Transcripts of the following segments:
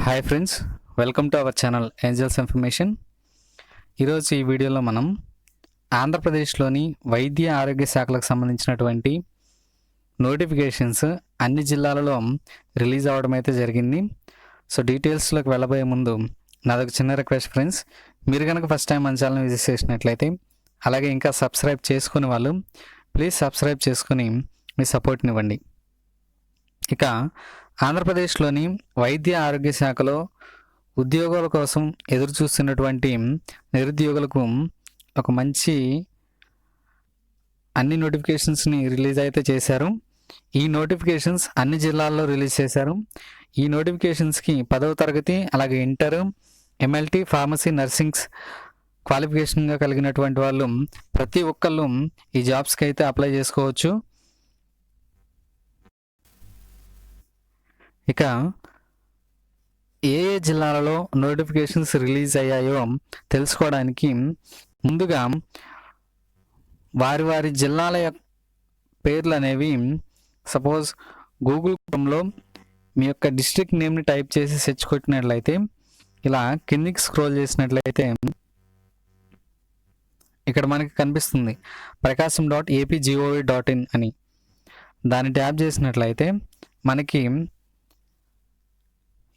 Hi friends, welcome to our channel angels information. ఈరోజు ఈ వీడియోలో మనం ఆంధ్రప్రదేశ్లోని వైద్య ఆరోగ్య శాఖలకు సంబంధించినటువంటి నోటిఫికేషన్స్ అన్ని జిల్లాలలో రిలీజ్ అవ్వడం అయితే జరిగింది. సో డీటెయిల్స్లోకి వెళ్ళబోయే ముందు నాదొక చిన్న రిక్వెస్ట్ ఫ్రెండ్స్, మీరు కనుక ఫస్ట్ టైం మన ఛానల్ విజిట్ చేసినట్లయితే, అలాగే ఇంకా సబ్స్క్రైబ్ చేసుకునే వాళ్ళు ప్లీజ్ సబ్స్క్రైబ్ చేసుకుని మీ సపోర్ట్ని ఇవ్వండి. ఇక ఆంధ్రప్రదేశ్లోని వైద్య ఆరోగ్య శాఖలో ఉద్యోగాల కోసం ఎదురు చూస్తున్నటువంటి నిరుద్యోగులకు ఒక మంచి అన్ని నోటిఫికేషన్స్ని రిలీజ్ అయితే చేశారు. ఈ నోటిఫికేషన్స్ అన్ని జిల్లాల్లో రిలీజ్ చేశారు. ఈ నోటిఫికేషన్స్కి 10వ తరగతి అలాగే ఇంటర్, ఎంఎల్టీ, ఫార్మసీ, నర్సింగ్స్ క్వాలిఫికేషన్గా కలిగినటువంటి వాళ్ళు ప్రతి ఒక్కళ్ళు ఈ జాబ్స్కి అయితే అప్లై చేసుకోవచ్చు. ఇక ఏ ఏ జిల్లాలలో నోటిఫికేషన్స్ రిలీజ్ అయ్యాయో తెలుసుకోవడానికి ముందుగా వారి వారి జిల్లాల పేర్లు అనేవి సపోజ్ గూగుల్ క్రోమ్లో మీ యొక్క డిస్ట్రిక్ట్ నేమ్ని టైప్ చేసి సెర్చ్ కొట్టినట్లయితే, ఇలా కిందికి స్క్రోల్ చేసినట్లయితే ఇక్కడ మనకి కనిపిస్తుంది prakasam.apgov.in అని. దాన్ని ట్యాప్ చేసినట్లయితే మనకి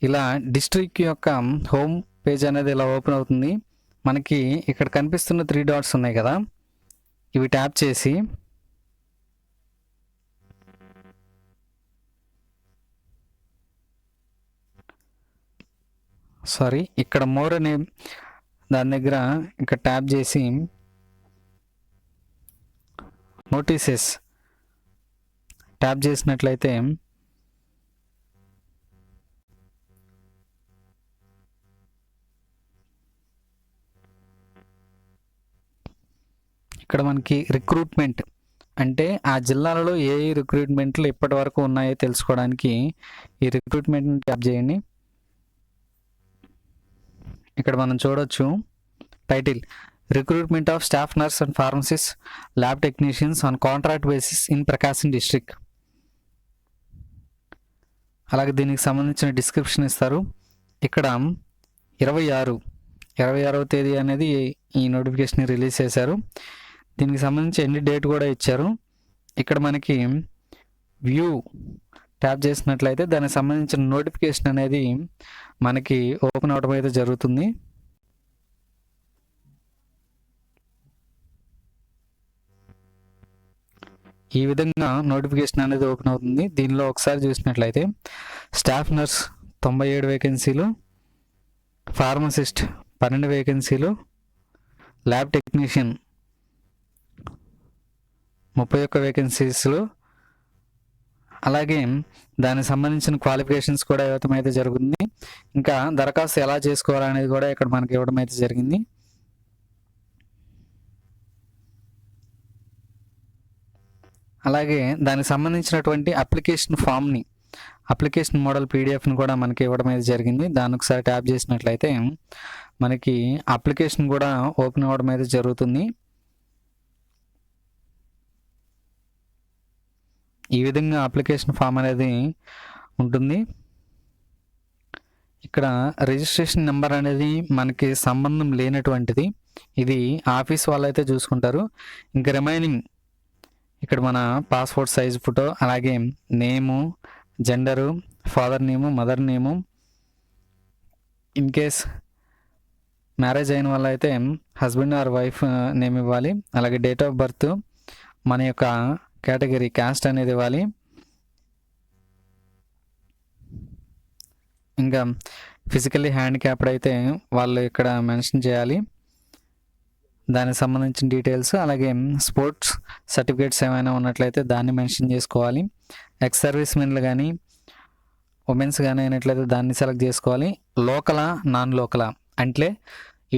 ఇలా డిస్ట్రిక్ట్ యొక్క హోమ్ పేజ్ అనేది ఇలా ఓపెన్ అవుతుంది. మనకి ఇక్కడ కనిపిస్తున్న 3 డాట్స్ ఉన్నాయి కదా, ఇవి ట్యాప్ చేసి ఇక్కడ మోర్ అనే దాని దగ్గర ఇక్కడ ట్యాప్ చేసి నోటీసెస్ ట్యాప్ చేసినట్లయితే ఇక్కడ మనకి రిక్రూట్మెంట్ అంటే ఆ జిల్లాలలో ఏ రిక్రూట్మెంట్లు ఇప్పటి వరకు ఉన్నాయో తెలుసుకోవడానికి ఈ రిక్రూట్మెంట్ని ట్యాప్ చేయండి. ఇక్కడ మనం చూడొచ్చు title recruitment of staff nurse and pharmacist lab technicians on contract basis in Prakasam district. అలాగే దీనికి సంబంధించిన డిస్క్రిప్షన్ ఇస్తారు. ఇక్కడ 26వ తేదీ అనేది ఈ నోటిఫికేషన్ రిలీజ్ చేశారు. దీనికి సంబంధించి ఎన్ని డేట్ కూడా ఇచ్చారు. ఇక్కడ మనకి వ్యూ ట్యాప్ చేసినట్లయితే దానికి సంబంధించిన నోటిఫికేషన్ అనేది మనకి ఓపెన్ అవడం అయితే జరుగుతుంది. ఈ విధంగా నోటిఫికేషన్ అనేది ఓపెన్ అవుతుంది. దీనిలో ఒకసారి చూసినట్లయితే స్టాఫ్ నర్స్ 97 వేకెన్సీలు, ఫార్మసిస్ట్ 12 వేకెన్సీలు, ల్యాబ్ టెక్నీషియన్ 31 వేకెన్సీస్లు, అలాగే దానికి సంబంధించిన క్వాలిఫికేషన్స్ కూడా ఇవ్వడం అయితే జరుగుతుంది. ఇంకా దరఖాస్తు ఎలా చేసుకోవాలనేది కూడా ఇక్కడ మనకి ఇవ్వడం అయితే జరిగింది. అలాగే దానికి సంబంధించినటువంటి అప్లికేషన్ మోడల్ పీడిఎఫ్ని కూడా మనకి ఇవ్వడం అయితే జరిగింది. దాన్ని ఒకసారి ట్యాప్ చేసినట్లయితే మనకి అప్లికేషన్ కూడా ఓపెన్ అవ్వడం అయితే జరుగుతుంది. ఈ విధంగా అప్లికేషన్ ఫామ్ అనేది ఉంటుంది. ఇక్కడ రిజిస్ట్రేషన్ నెంబర్ అనేది మనకి సంబంధం లేనటువంటిది, ఇది ఆఫీస్ వాళ్ళు అయితే చూసుకుంటారు. ఇంకా రిమైనింగ్ ఇక్కడ మన పాస్పోర్ట్ సైజ్ ఫోటో, అలాగే name, gender, father name, mother name, in case marriage అయిన వాళ్ళు అయితే హస్బెండ్ ఆర్ వైఫ్ నేమ్ ఇవ్వాలి. అలాగే డేట్ ఆఫ్ బర్త్, మన యొక్క కేటగిరీ క్యాస్ట్ అనేది ఇవ్వాలి. ఇంకా ఫిజికల్లీ హ్యాండిక్యాప్డ్ అయితే వాళ్ళు ఇక్కడ మెన్షన్ చేయాలి దానికి సంబంధించిన డీటెయిల్స్. అలాగే స్పోర్ట్స్ సర్టిఫికేట్స్ ఏమైనా ఉన్నట్లయితే దాన్ని మెన్షన్ చేసుకోవాలి. ఎక్స్ సర్వీస్ మెన్లు కానీ ఉమెన్స్ కానీ అయినట్లయితే దాన్ని సెలెక్ట్ చేసుకోవాలి. లోకలా, నాన్ లోకలా అంటే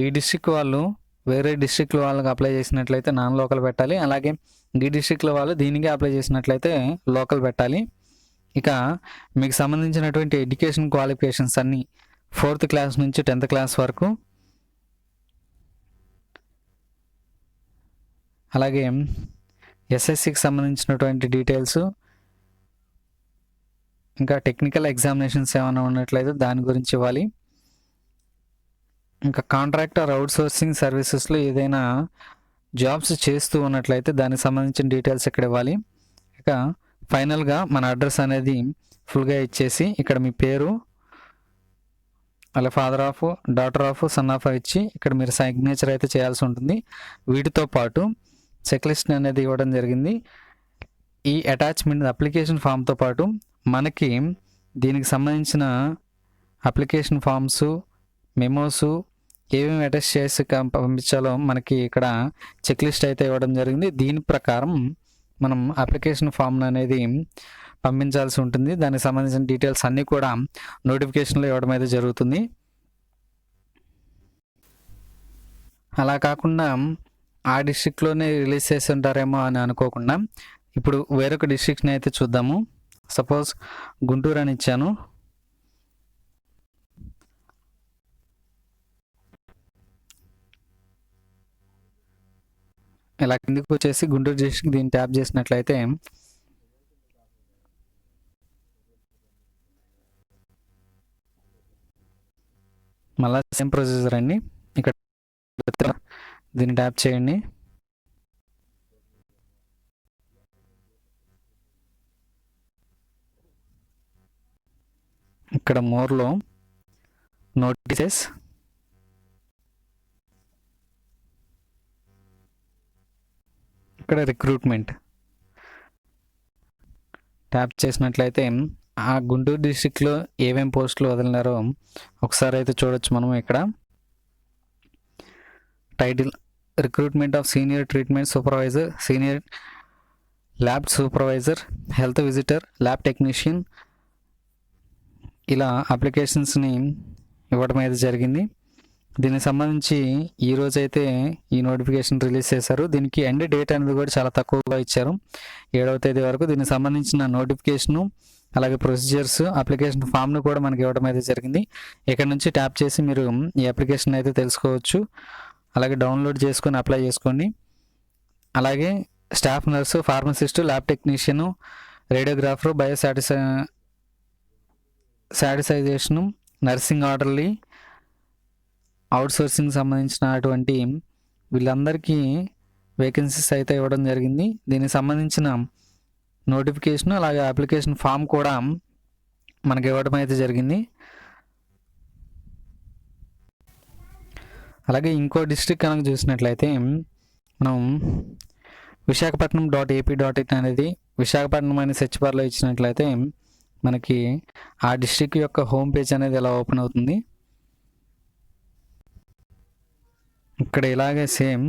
ఈ డిస్ట్రిక్ట్ వాళ్ళు వేరే డిస్ట్రిక్ట్ వాళ్ళకి అప్లై చేసినట్లయితే నాన్ లోకల్ పెట్టాలి. అలాగే ఈ డిస్ట్రిక్ట్లో వాళ్ళు దీనికి అప్లై చేసినట్లయితే లోకల్ పెట్టాలి. ఇక మీకు సంబంధించినటువంటి ఎడ్యుకేషన్ క్వాలిఫికేషన్స్ అన్నీ 4th క్లాస్ నుంచి 10th క్లాస్ వరకు, అలాగే ఎస్ఎస్సికి సంబంధించినటువంటి డీటెయిల్స్, ఇంకా టెక్నికల్ ఎగ్జామినేషన్స్ ఏమైనా ఉన్నట్లయితే దాని గురించి ఇవ్వాలి. ఇంకా కాంట్రాక్టర్ అవుట్సోర్సింగ్ సర్వీసెస్లో ఏదైనా జాబ్స్ చేస్తూ ఉన్నట్లయితే దానికి సంబంధించిన డీటెయిల్స్ ఇక్కడ ఇవ్వాలి. ఇక ఫైనల్గా మన అడ్రస్ అనేది ఫుల్గా ఇచ్చేసి ఇక్కడ మీ పేరు, అలా father of, daughter of, son of ఇచ్చి ఇక్కడ మీరు సిగ్నేచర్ అయితే చేయాల్సి ఉంటుంది. వీటితో పాటు చెక్ లిస్ట్ అనేది ఇవ్వడం జరిగింది. ఈ అటాచ్మెంట్ అప్లికేషన్ ఫామ్తో పాటు మనకి దీనికి సంబంధించిన అప్లికేషన్ ఫామ్స్, మెమోస్ ఏమేమి అటాచ్ చేసి పంపించాలో మనకి ఇక్కడ చెక్ లిస్ట్ అయితే ఇవ్వడం జరిగింది. దీని ప్రకారం మనం అప్లికేషన్ ఫామ్ అనేది పంపించాల్సి ఉంటుంది. దానికి సంబంధించిన డీటెయిల్స్ అన్నీ కూడా నోటిఫికేషన్లో ఇవ్వడం అయితే జరుగుతుంది. అలా కాకుండా ఆ డిస్ట్రిక్ట్లోనే రిలీజ్ చేసి ఉంటారేమో అని అనుకోకుండా ఇప్పుడు వేరొక డిస్ట్రిక్ట్ని అయితే చూద్దాము. సపోజ్ గుంటూరు అని ఇచ్చాను. ఇలా కిందికి వచ్చేసి గుంటూరు డిస్ట్రిక్ట్ దీన్ని ట్యాప్ చేసినట్లయితే మళ్ళీ సేమ్ ప్రొసీజర్ అండి. ఇక్కడ దీన్ని ట్యాప్ చేయండి. ఇక్కడ మోర్లో నోటీసెస్, ఇక్కడ రిక్రూట్మెంట్ ట్యాప్ చేసినట్లయితే ఆ గుంటూరు డిస్ట్రిక్ట్లో ఏమేం పోస్టులు వదిలినారో ఒకసారి అయితే చూడొచ్చు మనం. ఇక్కడ title recruitment of senior treatment supervisor, senior lab supervisor, health visitor, lab technician, ఇలా అప్లికేషన్స్ని ఇవ్వడం అయితే జరిగింది. దీనికి సంబంధించి ఈరోజు అయితే ఈ నోటిఫికేషన్ రిలీజ్ చేశారు. దీనికి ఎండ్ డేట్ అనేది కూడా చాలా తక్కువగా ఇచ్చారు, 7వ తేదీ వరకు. దీనికి సంబంధించిన నోటిఫికేషను అలాగే ప్రొసీజర్స్, అప్లికేషన్ ఫామ్ను కూడా మనకి ఇవ్వడం అయితే జరిగింది. ఇక్కడ నుంచి ట్యాప్ చేసి మీరు ఈ అప్లికేషన్ అయితే తెలుసుకోవచ్చు. అలాగే డౌన్లోడ్ చేసుకొని అప్లై చేసుకోండి. అలాగే staff nurse, pharmacist, lab technician, radiographer, శాడిసైజేషను, నర్సింగ్ ఆర్డర్లీ, అవుట్సోర్సింగ్ సంబంధించినటువంటి వీళ్ళందరికీ వేకెన్సీస్ అయితే ఇవ్వడం జరిగింది. దీనికి సంబంధించిన నోటిఫికేషన్ అలాగే అప్లికేషన్ ఫామ్ కూడా మనకి ఇవ్వడం అయితే జరిగింది. అలాగే ఇంకో డిస్ట్రిక్ట్ కనుక చూసినట్లయితే మనం visakhapatnam.ap.in అనేది విశాఖపట్నం అనే సెర్చ్ బార్లో ఇచ్చినట్లయితే మనకి ఆ డిస్ట్రిక్ట్ యొక్క హోమ్ పేజ్ అనేది ఎలా ఓపెన్ అవుతుంది. ఇక్కడ ఇలాగే సేమ్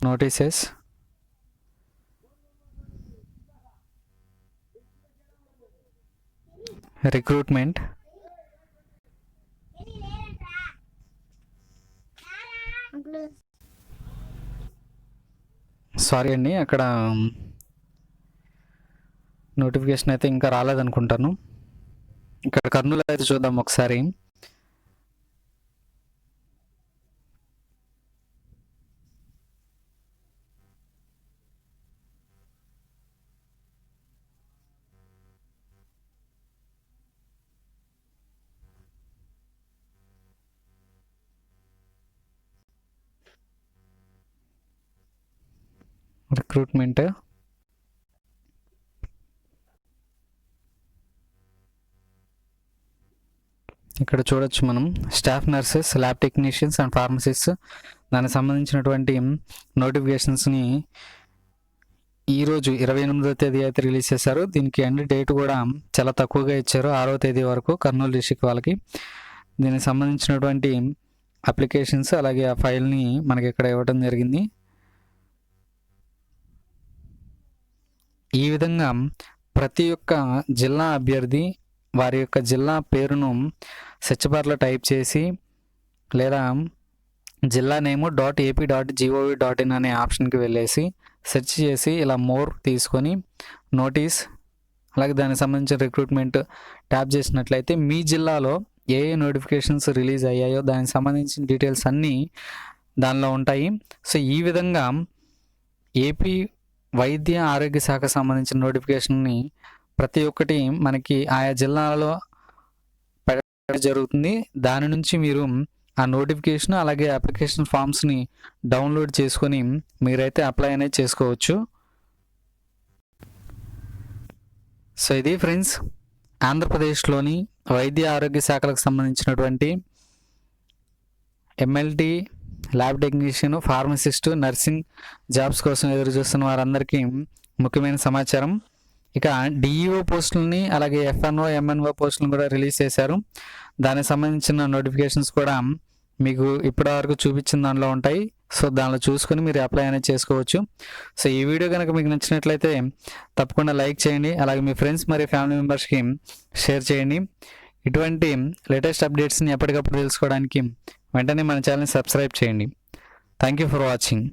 నోటీసెస్, రిక్రూట్మెంట్, సారీ అండి అక్కడ నోటిఫికేషన్ అయితే ఇంకా రాలేదనుకుంటాను. ఇక్కడ కర్నూలు అయితే చూద్దాం ఒకసారి. రిక్రూట్మెంట్, ఇక్కడ చూడొచ్చు మనం staff nurses, lab technicians and pharmacist దానికి సంబంధించినటువంటి నోటిఫికేషన్స్ని ఈరోజు 28వ తేదీ అయితే రిలీజ్ చేశారు. దీనికి ఎండ్ డేట్ కూడా చాలా తక్కువగా ఇచ్చారు, 6వ తేదీ వరకు కర్నూలు డిస్ట్రిక్ట్ వాళ్ళకి. దీనికి సంబంధించినటువంటి అప్లికేషన్స్ అలాగే ఆ ఫైల్ని మనకి ఇక్కడ ఇవ్వడం జరిగింది. ఈ విధంగా ప్రతి ఒక్క జిల్లా అభ్యర్థి వారి యొక్క జిల్లా పేరును సెర్చ్ బార్లో టైప్ చేసి లేదా జిల్లా నేము .ap.gov.in అనే ఆప్షన్కి వెళ్ళేసి సెర్చ్ చేసి ఇలా మోర్ తీసుకొని నోటీస్ అలాగే దానికి సంబంధించిన రిక్రూట్మెంట్ ట్యాప్ చేసినట్లయితే మీ జిల్లాలో ఏ ఏ నోటిఫికేషన్స్ రిలీజ్ అయ్యాయో దానికి సంబంధించిన డీటెయిల్స్ అన్నీ దానిలో ఉంటాయి. సో ఈ విధంగా ఏపీ వైద్య ఆరోగ్య శాఖ సంబంధించిన నోటిఫికేషన్ని ప్రతి ఒక్కటి మనకి ఆయా జిల్లాలలో పెట్టడం జరుగుతుంది. దాని నుంచి మీరు ఆ నోటిఫికేషన్ అలాగే అప్లికేషన్ ఫామ్స్ని డౌన్లోడ్ చేసుకొని మీరైతే అప్లై అనేది చేసుకోవచ్చు. సో ఇది ఫ్రెండ్స్, ఆంధ్రప్రదేశ్లోని వైద్య ఆరోగ్య శాఖలకు సంబంధించినటువంటి MLT, lab technician, pharmacist, nursing jobs కోసం ఎదురు చూస్తున్న వారందరికీ ముఖ్యమైన సమాచారం. ఇక డిఈఓ పోస్టులని అలాగే ఎఫ్ఎన్ఓ, ఎంఎన్ఓ పోస్టులను కూడా రిలీజ్ చేశారు. దానికి సంబంధించిన నోటిఫికేషన్స్ కూడా మీకు ఇప్పటివరకు చూపించిన దానిలో ఉంటాయి. సో దానిలో చూసుకొని మీరు అప్లై అనేది చేసుకోవచ్చు. సో ఈ వీడియో కనుక మీకు నచ్చినట్లయితే తప్పకుండా లైక్ చేయండి, అలాగే మీ ఫ్రెండ్స్ మరియు ఫ్యామిలీ మెంబర్స్కి షేర్ చేయండి. ఇటువంటి లేటెస్ట్ అప్డేట్స్ని ఎప్పటికప్పుడు తెలుసుకోవడానికి వెంటనే మన ఛానల్ని సబ్స్క్రైబ్ చేయండి. Thank you for watching.